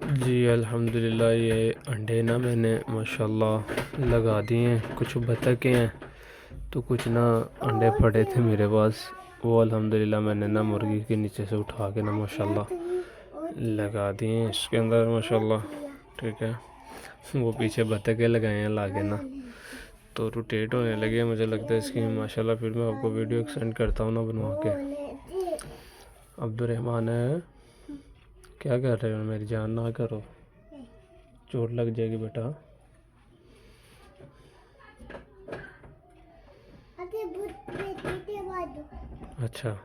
जी अल्हम्दुलिल्लाह ये अंडे ना मैंने माशाल्लाह लगा दिए हैं। कुछ बतखें हैं तो कुछ ना अंडे पड़े थे मेरे पास, वो अल्हम्दुलिल्लाह मैंने ना मुर्गी के नीचे से उठा के ना माशाल्लाह लगा दिए हैं इसके अंदर माशाल्लाह। ठीक है, वो पीछे बतखें लगाए हैं लाके ना, तो रोटेट होने लगे। मुझे लगता है इसकी माशाल्लाह। फिर मैं आपको वीडियो सेंड करता हूँ ना बनवा के। अब्दुर्रहमान है, क्या कर रहे हो? मेरी जान ना करो, चोट लग जाएगी बेटा। अच्छा